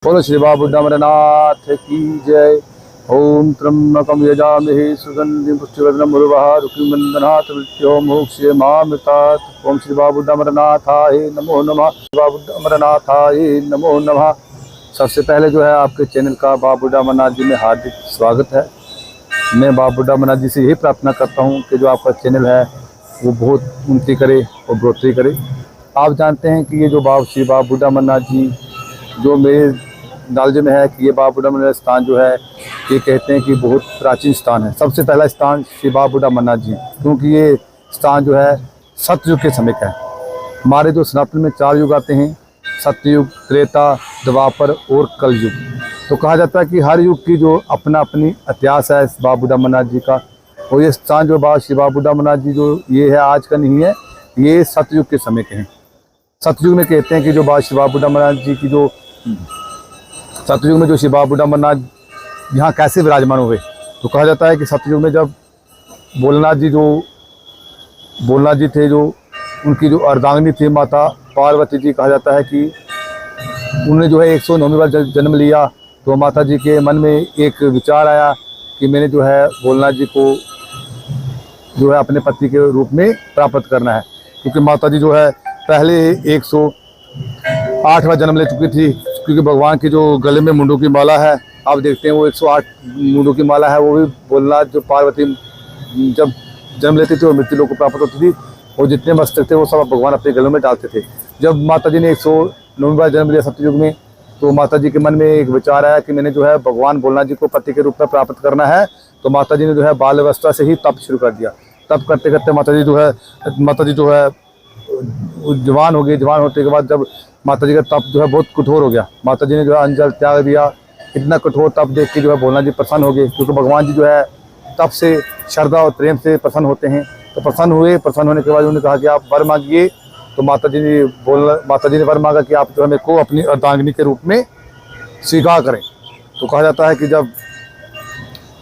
बोलो श्री बाबा अमरनाथ की जय। ओम त्र्यंबकम यजामहे सुगंधिं पुष्टिवर्धनम् उर्वारुकमिव बन्धनात् मृत्योर्मुक्षीयमामृतात्। ओम श्री बाबा अमरनाथाय नमो नमः। बाबा अमरनाथाय नमो नमः। सबसे पहले जो है आपके चैनल का बाबा अमरनाथ जी में हार्दिक स्वागत है। मैं बाबा अमरनाथ जी से यही प्रार्थना करता हूँ कि जो आपका चैनल है वो बहुत उन्नति करे और बढ़ोतरी करे। आप जानते हैं कि ये जो श्री बाबा अमरनाथ जी जो मेरे नॉलेज में है कि ये बाबा अमरनाथ स्थान जो है ये कहते हैं कि बहुत प्राचीन स्थान है। सबसे पहला स्थान श्री बाबा अमरनाथ जी, क्योंकि ये स्थान जो है सतयुग के समय का है। हमारे जो सनातन में 4 युग आते हैं, सतयुग, त्रेता, द्वापर और कलयुग। तो कहा जाता है कि हर युग की जो अपना अपनी इतिहास है इस बाबा अमरनाथ जी का। और ये स्थान जो श्री बाबा अमरनाथ जी जो ये है आज का नहीं है, ये सतयुग के समय के हैं। सतयुग में कहते हैं कि जो श्री बाबा अमरनाथ जी की जो सतयुग में जो श्री बाबा अमरनाथ यहाँ कैसे विराजमान हुए, तो कहा जाता है कि सतयुग में जब भोलेनाथ जी थे, जो उनकी जो अर्धांगिनी थी माता पार्वती जी, कहा जाता है कि उन्होंने जो है 109वीं बार जन्म लिया। तो माता जी के मन में एक विचार आया कि मैंने जो है भोलेनाथ जी को जो है अपने पति के रूप में प्राप्त करना है, क्योंकि माता जी जो है पहले 108वां जन्म ले चुकी थी। क्योंकि भगवान की जो गले में मुंडों की माला है, आप देखते हैं वो 108 मुंडों की माला है, वो भी भोलेनाथ जो पार्वती जब जन्म लेती थी और मृत्यु लोक को प्राप्त होती थी, और जितने मस्तक थे वो सब भगवान अपने गलों में डालते थे। जब माता जी ने 109वीं बार जन्म लिया सतयुग में, तो माता जी के मन में एक विचार आया कि मैंने जो है भगवान भोलेनाथ जी को पति के रूप में प्राप्त करना है। तो माता जी ने जो है बाल अवस्था से ही तप शुरू कर दिया। तप करते करते माता जी जो है जवान हो गई। जवान होने के बाद जब माता जी का तप जो है बहुत कठोर हो गया, माता जी ने जो है अंजल त्याग दिया। इतना कठोर तप देख के जो है भोलेनाथ जी प्रसन्न हो गए, क्योंकि भगवान जी जो है तप से, श्रद्धा और प्रेम से प्रसन्न होते हैं। तो प्रसन्न हुए। प्रसन्न होने के बाद उन्होंने कहा कि आप वर मांगिए। तो माता जी ने वर मांगा कि आप जो हमें को अपनी अर्धांगिनी के रूप में स्वीकार करें। तो कहा जाता है कि जब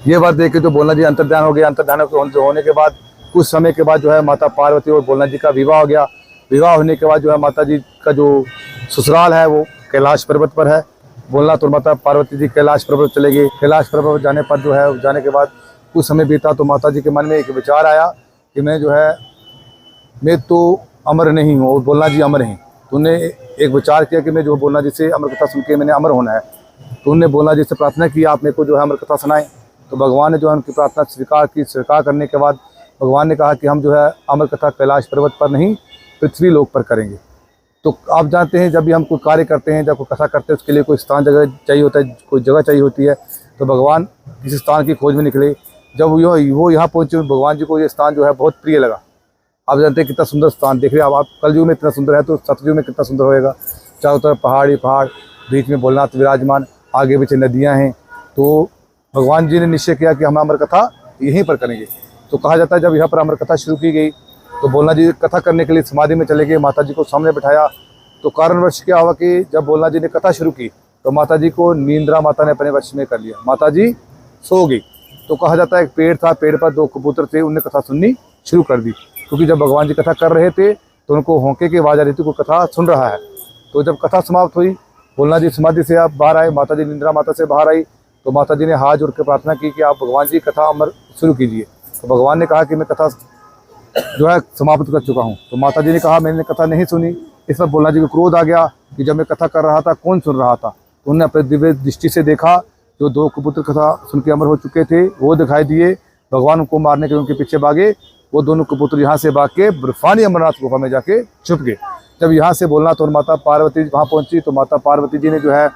ये वर देख के जो भोलेनाथ जी अंतर्ध्यान हो गया। अंतर्ध्यान होने के बाद कुछ समय के बाद जो है माता पार्वती और भोलेनाथ जी का विवाह हो गया। विवाह होने के बाद जो है माता जी का जो ससुराल है वो कैलाश पर्वत पर है। भोलेनाथ और माता पार्वती जी कैलाश पर्वत चले गए। कैलाश पर्वत जाने पर जो है जाने के बाद कुछ समय बीता, तो माता जी के मन में एक विचार आया कि मैं तो अमर नहीं हूँ और भोलेनाथ जी अमर हैं। तो उन्होंने एक विचार किया कि मैं जो भोलेनाथ जी से अमर कथा सुन के मैंने अमर होना है। तो उन्होंने भोलेनाथ जी से प्रार्थना की, आप मेरे को जो है अमर कथा सुनाएं। तो भगवान ने जो है उनकी प्रार्थना स्वीकार की। स्वीकार करने के बाद भगवान ने कहा कि हम जो है अमर कथा कैलाश पर्वत पर नहीं, पृथ्वी लोक पर करेंगे। तो आप जानते हैं जब भी हम कोई कार्य करते हैं, जब कोई कथा करते हैं, उसके लिए कोई स्थान जगह चाहिए होता है, कोई जगह चाहिए होती है। तो भगवान किसी स्थान की खोज में निकले। जब वो यहाँ पहुँचे, भगवान जी को ये स्थान जो है बहुत प्रिय लगा। आप जानते हैं कितना सुंदर स्थान देख रहे हैं आप कलयुग में इतना सुंदर है, तो सतयुग में कितना सुंदर होएगा। चारों तरफ पहाड़ी पहाड़, बीच में भोलेनाथ विराजमान, आगे पीछे नदियाँ हैं। तो भगवान जी ने निश्चय किया कि हम अमर कथा यहीं पर करेंगे। तो कहा जाता है जब यहाँ पर अमर कथा शुरू की गई, तो भोलेनाथ जी कथा करने के लिए समाधि में चले गए। माता जी को सामने बिठाया। तो कारणवश क्या हुआ कि जब भोलेनाथ जी ने कथा शुरू की, तो माता जी को नींद्रा माता ने अपने वश में कर लिया। माता जी सो गई। तो कहा जाता है एक पेड़ था, पेड़ पर 2 कबूतर थे, उनने कथा सुननी शुरू कर दी। क्योंकि जब भगवान जी कथा कर रहे थे तो उनको होंके की आवाज़ आ रही थी, कोई कथा सुन रहा है। तो जब कथा समाप्त हुई, भोलेनाथ जी समाधि से आप बाहर आए, माता जी नींद्रा माता से बाहर आई। तो माता जी ने हाथ जोड़ के प्रार्थना की कि आप भगवान जी कथा अमर शुरू कीजिए। तो भगवान ने कहा कि मैं कथा जो है समाप्त कर चुका हूँ। तो माता जी ने कहा मैंने कथा नहीं सुनी। इस पर भोलेनाथ जी को क्रोध आ गया कि जब मैं कथा कर रहा था कौन सुन रहा था। तो उन्होंने अपने दिव्य दृष्टि से देखा, जो 2 कबूतर कथा सुन के अमर हो चुके थे वो दिखाई दिए। भगवान उनको मारने के उनके पीछे भागे। वो दोनों कबूतर यहाँ से भाग के बर्फानी अमरनाथ गुफा में जाके छुप गए। जब यहाँ से भोलेनाथ और माता पार्वती वहाँ पहुँची, तो माता पार्वती जी ने जो है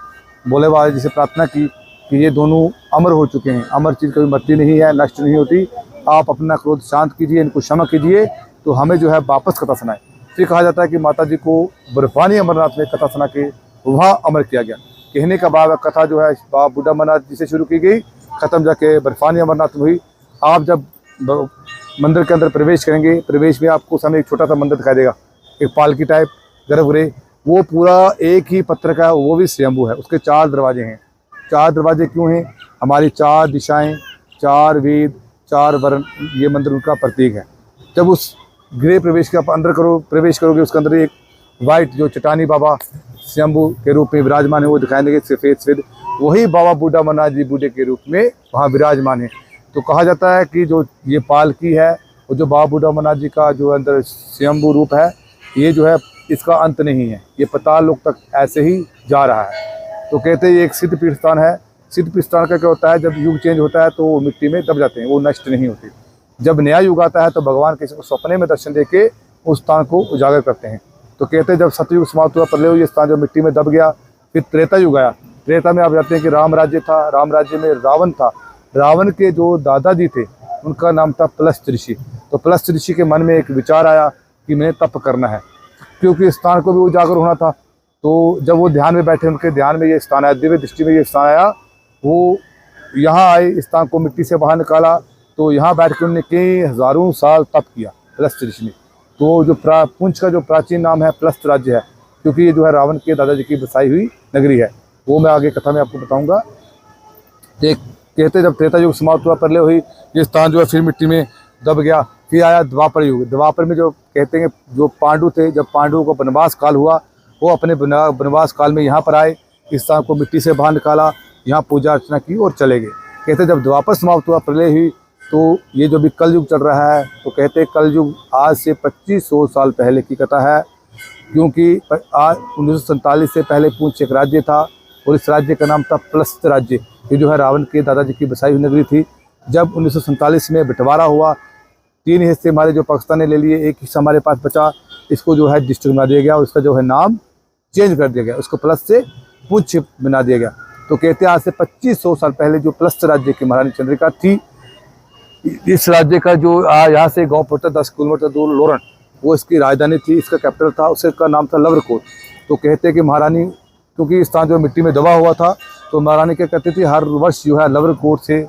भोले बाबा जी से प्रार्थना की कि ये दोनों अमर हो चुके हैं, अमर चीज़ कभी मरती नहीं है, नष्ट नहीं होती। आप अपना क्रोध शांत कीजिए, इनको क्षमा कीजिए, तो हमें जो है वापस कथा सुनाए। फिर कहा जाता है कि माता जी को बर्फानी अमरनाथ में कथा सुना के वहाँ अमर किया गया। कहने का भाव कथा जो है बाबा अमरनाथ जी से शुरू की गई, ख़त्म जाके बर्फानी अमरनाथ में हुई। आप जब मंदिर के अंदर प्रवेश करेंगे, प्रवेश में आपको सामने एक छोटा सा मंदिर दिखाई देगा, एक पालकी टाइप गर्भगृह। वो पूरा एक ही पत्थर का, वो भी स्वयंभू है। उसके 4 दरवाजे हैं। 4 दरवाजे क्यों हैं? हमारी 4 दिशाएं, 4 वेद, 4 वर्ण, ये मंदिर उनका प्रतीक है। जब उस गृह प्रवेश के आप अंदर प्रवेश करोगे, उसके अंदर एक वाइट जो चट्टानी बाबा स्वयंभू के रूप में विराजमान है, वो दिखाई देंगे सफेद सफेद, वही बाबा बूढ़ा अमरनाथ जी बूढ़े के रूप में वहाँ विराजमान है। तो कहा जाता है कि जो ये पालकी है वो जो बाबा बूढ़ा अमरनाथ जी का जो अंदर स्वयंभू रूप है, ये जो है इसका अंत नहीं है, ये पाताल लोक तक ऐसे ही जा रहा है। तो कहते हैं ये एक सिद्ध पीठ स्थान है। सिद्ध पीठ स्थान का क्या होता है, जब युग चेंज होता है तो वो मिट्टी में दब जाते हैं, वो नष्ट नहीं होते। जब नया युग आता है तो भगवान किसी को सपने में दर्शन देके उस स्थान को उजागर करते हैं। तो कहते हैं जब सतयुग समाप्त हुआ, प्रलय हुई, ये स्थान जो मिट्टी में दब गया, फिर त्रेता युग आया। त्रेता में आप जानते हैं कि राम राज्य था, राम राज्य में रावण था। रावण के जो दादाजी थे उनका नाम था पलस्त ऋषि। तो पलस्त ऋषि के मन में एक विचार आया कि मैंने तप करना है, क्योंकि इस स्थान को भी उजागर होना था। तो जब वो ध्यान में बैठे, उनके ध्यान में ये स्थान आया, दिव्य दृष्टि में ये स्थान आया, वो यहाँ आए, इस स्थान को मिट्टी से बाहर निकाला। तो यहाँ बैठ के उन्होंने कई हज़ारों साल तप किया पलस्त ऋषि ने। तो जो पुंछ का जो प्राचीन नाम है पलस्त राज्य है, क्योंकि ये जो है रावण के दादाजी की बसाई हुई नगरी है। वो मैं आगे कथा में आपको बताऊंगा। कहते जब त्रेता युग समाप्त हुआ, प्रलय हुई, ये स्थान जो है फिर मिट्टी में दब गया। फिर आया द्वापर युग। द्वापर में जो कहते हैं जो पांडु थे, जब पांडुओं को वनवास काल हुआ, वो अपने वनवास काल में यहाँ पर आए, इस स्थान को मिट्टी से बाहर निकाला, यहाँ पूजा अर्चना की और चले गए। कहते जब द्वापर समाप्त हुआ, प्रलय हुई, तो ये जो भी कल युग चल रहा है, तो कहते हैं कल युग आज से 2500 साल पहले की कथा है। क्योंकि आज 1947 से पहले पुंछ एक राज्य था और इस राज्य का नाम था पलस्त राज्य। ये जो है रावण के दादाजी की बसाई हुई नगरी थी। जब 1947 में बंटवारा हुआ, 3 हिस्से हमारे जो पाकिस्तान ने ले लिए, एक हिस्सा हमारे पास बचा, इसको जो है डिस्ट्रिक्ट बना दिया गया और इसका जो है नाम चेंज कर दिया गया, उसको प्लस से पुंछ बना दिया गया। तो कहते हैं आज से 2500 साल पहले जो पलस्त राज्य की महारानी चंद्रिका थी, इस राज्य का जो यहाँ से गांव पड़ता 10 किलोमीटर दूर लोरन, वो इसकी राजधानी थी, इसका कैपिटल था, उसका नाम था लवरकोट। तो कहते हैं कि महारानी, क्योंकि इस स्थान जो मिट्टी में दबा हुआ था, तो महारानी क्या कहती थी, हर वर्ष जो है लवरकोट से,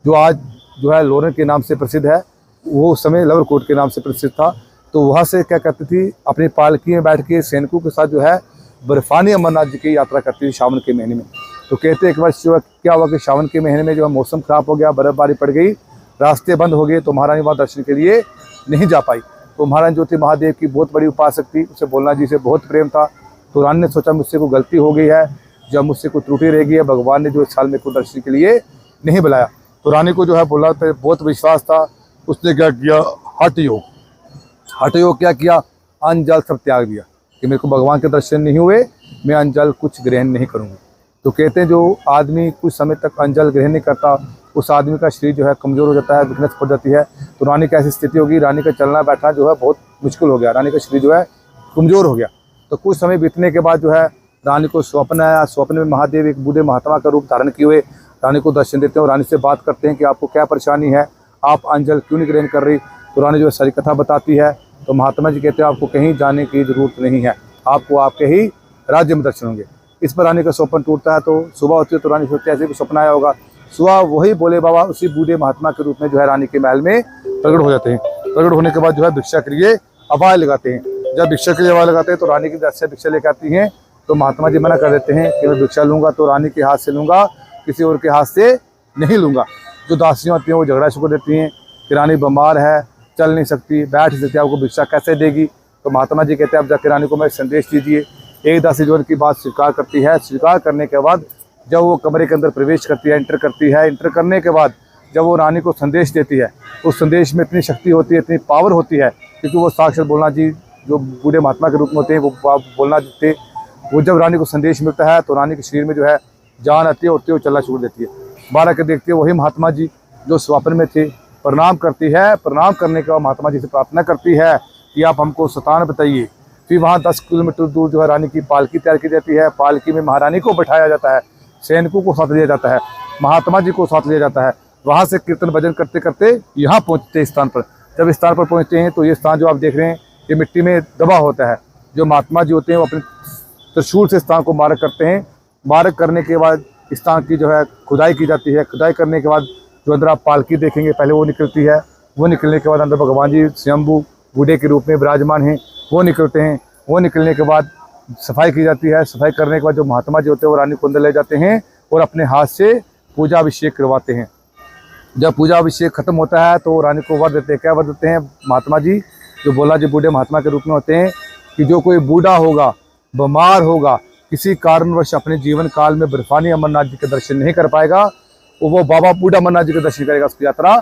जो आज जो है लोरन के नाम से प्रसिद्ध है, वो उस समय लवरकोट के नाम से प्रसिद्ध था। तो वहाँ से क्या करती थी, अपनी पालकी में बैठ के सैनिकों के साथ जो है बर्फानी अमरनाथ जी की यात्रा करती थी सावन के महीने में। तो कहते एक वर्ष जो है क्या हुआ कि सावन के महीने में जो है मौसम खराब हो गया, बर्फबारी पड़ गई, रास्ते बंद हो गए, तो महारानी वहाँ दर्शन के लिए नहीं जा पाई। तो महारानी जो थी महादेव की बहुत बड़ी उपासक थी, उसे भोलेनाथ जी से बहुत प्रेम था। तो रानी ने सोचा मुझसे कोई गलती हो गई है, जब मुझसे कोई त्रुटि रह गई है, भगवान ने जो इस साल मेरे को दर्शन के लिए नहीं बुलाया। तो रानी को जो है भोलेनाथ पे बहुत विश्वास था। उसने क्या किया, हठ योग क्या किया, अन्न जल सब त्याग दिया कि मेरे को भगवान के दर्शन नहीं हुए, मैं अन्न जल कुछ ग्रहण नहीं करूँगा। तो कहते हैं जो आदमी कुछ समय तक अन्न जल ग्रहण नहीं करता, उस आदमी का शरीर जो है कमज़ोर हो जाता है, वीकनेस पड़ जाती है। तो रानी की ऐसी स्थिति होगी, रानी का चलना बैठना जो है बहुत मुश्किल हो गया, रानी का शरीर जो है कमज़ोर हो गया। तो कुछ समय बीतने के बाद जो है रानी को स्वप्न आया। स्वप्न में महादेव एक बूढ़े महात्मा का रूप धारण किए हुए रानी को दर्शन देते हैं और रानी से बात करते हैं कि आपको क्या परेशानी है, आप अन्न जल क्यों नहीं ग्रहण कर रही। तो रानी जो है सारी कथा बताती है। तो महात्मा जी कहते हैं आपको कहीं जाने की ज़रूरत नहीं है, आपको आपके ही राज्य में दर्शन होंगे। इस पर रानी का स्वप्न टूटता है। तो सुबह होती है तो रानी सोचती है ऐसे भी स्वप्न आया होगा। सुबह वही भोले बाबा उसी बूढ़े महात्मा के रूप में जो है रानी के महल में प्रकट हो जाते हैं। प्रकट होने के बाद जो है भिक्षा के लिए आवाज़ लगाते हैं। जब भिक्षा के लिए आवाज़ लगाते हैं तो रानी की तरफ से भिक्षा लेकर आती हैं। तो महात्मा जी मना कर देते हैं कि मैं भिक्षा लूँगा तो रानी के हाथ से लूँगा, किसी और के हाथ से नहीं लूँगा। जो दासियाँ होती हैं वो झगड़ा शुरू देती हैं कि रानी बीमार है, चल नहीं सकती, बैठ नहीं सकती, आपको भिक्षा कैसे देगी। तो महात्मा जी कहते हैं अब जाकर रानी को मैं संदेश दीजिए। एक दासी जो उनकी बात स्वीकार करती है। स्वीकार करने के बाद जब वो कमरे के अंदर प्रवेश करती है, एंटर करती है, एंटर करने के बाद जब वो रानी को संदेश देती है, उस संदेश में इतनी शक्ति होती है, इतनी पावर होती है, क्योंकि वो साक्षात भोलेनाथ जी जो बूढ़े महात्मा के रूप में होते हैं, वो भोलेनाथ जी थे। वो जब रानी को संदेश मिलता है तो रानी के शरीर में जो है जान आती है, उठती है, चलना छोड़ देती है। बारह के देखते वही महात्मा जी जो स्वप्न में थे, प्रणाम करती है। प्रणाम करने के बाद महात्मा जी से प्रार्थना करती है कि आप हमको स्थान बताइए। फिर वहाँ 10 किलोमीटर दूर जो है रानी की पालकी तैयार की जाती है। पालकी में महारानी को बैठाया जाता है, सैनिकों को साथ लिया जाता है, महात्मा जी को साथ लिया जाता है। वहाँ से कीर्तन भजन करते करते यहाँ पहुँचते हैं स्थान पर। जब इस स्थान पर पहुँचते हैं तो ये स्थान जो आप देख रहे हैं ये मिट्टी में दबा होता है। जो महात्मा जी होते हैं वो अपने त्रिशूल से स्थान को मारक करते हैं। मारक करने के बाद स्थान की जो है खुदाई की जाती है। खुदाई करने के बाद जो अंदर आप पालकी देखेंगे पहले वो निकलती है। वो निकलने के बाद अंदर भगवान जी स्वयंभू बूढ़े के रूप में विराजमान हैं, वो निकलते हैं। वो निकलने के बाद सफाई की जाती है। सफाई करने के बाद जो महात्मा जी होते हैं वो रानी को अंदर ले जाते हैं और अपने हाथ से पूजा अभिषेक करवाते हैं। जब पूजा अभिषेक खत्म होता है तो रानी को वर देते हैं। क्या वर देते हैं महात्मा जी, जो भोला जी बूढ़े महात्मा के रूप में होते हैं, कि जो कोई बूढ़ा होगा, बीमार होगा, किसी कारणवश अपने जीवन काल में बर्फानी अमरनाथ जी के दर्शन नहीं कर पाएगा, वो बाबा बूढ़ा अमरनाथ जी के दर्शन करेगा, उसकी यात्रा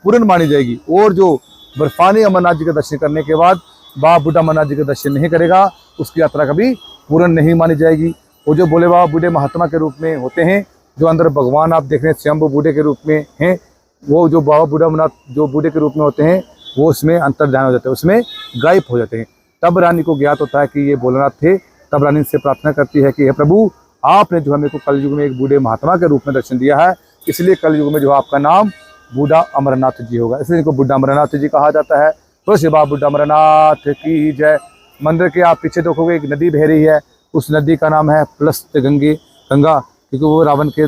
पूर्ण मानी जाएगी। और जो बर्फानी अमरनाथ जी के दर्शन करने के बाद बाबा बूढ़ा अमरनाथ जी के दर्शन नहीं करेगा, उसकी यात्रा कभी पूर्ण नहीं मानी जाएगी। वो जो भोले बाबा बूढ़े महात्मा के रूप में होते हैं, जो अंदर भगवान आप देख रहे हैं स्वयं बूढ़े के रूप में हैं, वो जो बाबा बूढ़ा अमरनाथ जो बूढ़े के रूप में होते हैं, वो उसमें अंतर्ध्यान हो जाते हैं, उसमें गायब हो जाते हैं। तब रानी को ज्ञात होता है कि ये भोलेनाथ थे। तब रानी से प्रार्थना करती है कि हे प्रभु, आपने जो हमें को कलयुग में एक बूढ़े महात्मा के रूप में दर्शन दिया है, इसलिए कलयुग में जो आपका नाम बूढ़ा अमरनाथ जी होगा, इसलिए इनको बूढ़ा अमरनाथ जी कहा जाता है। तो श्री बाबा बूढ़ा अमरनाथ की जय। मंदिर के आप पीछे देखोगे एक नदी बह रही है, उस नदी का नाम है प्लस्त गंगा, क्योंकि वो रावण के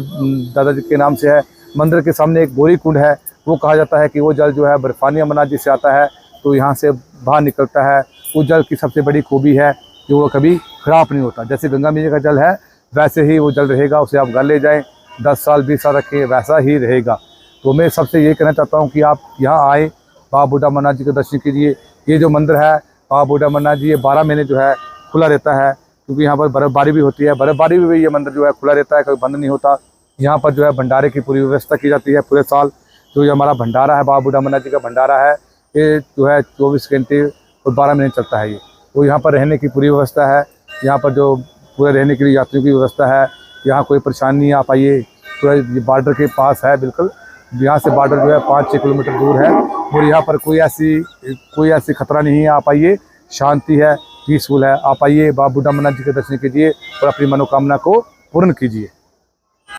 दादाजी के नाम से है। मंदिर के सामने एक बोरी कुंड है, वो कहा जाता है कि वो जल जो है बर्फानी अमरनाथ जी से आता है, तो यहाँ से बाहर निकलता है। उस जल की सबसे बड़ी खूबी है कि वो कभी खराब नहीं होता। जैसे गंगा मैया का जल है वैसे ही वो जल रहेगा, उसे आप घर ले जाएं, 10 साल 20 साल रखें, वैसा ही रहेगा। तो मैं सबसे ये कहना चाहता हूँ कि आप यहाँ आए, बाबा बूढ़ा अमरनाथ जी के दर्शन कीजिए। ये जो मंदिर है बाबा बूढ़ा अमरनाथ जी, ये 12 महीने जो है खुला रहता है, क्योंकि यहाँ पर बर्फबारी भी होती है। बर्फबारी में भी ये मंदिर जो है खुला रहता है, कभी बंद नहीं होता। यहाँ पर जो है भंडारे की पूरी व्यवस्था की जाती है पूरे साल। जो ये हमारा भंडारा है, बाबा बूढ़ा अमरनाथ जी का भंडारा है, ये जो है 24 घंटे और 12 महीने चलता है। ये वो यहाँ पर रहने की पूरी व्यवस्था है, यहाँ पर जो पूरे रहने के लिए यात्रियों की व्यवस्था है। यहाँ कोई परेशानी नहीं, आप आइए। पूरा बॉर्डर के पास है बिल्कुल, यहाँ से बॉर्डर जो है 5-6 किलोमीटर दूर है, और यहाँ पर कोई ऐसी खतरा नहीं है। आप आइए, शांति है, पीसफुल है। आप आइए, बाबा बूढ़ा अमरनाथ जी के दर्शन कीजिए और अपनी मनोकामना को पूर्ण कीजिए।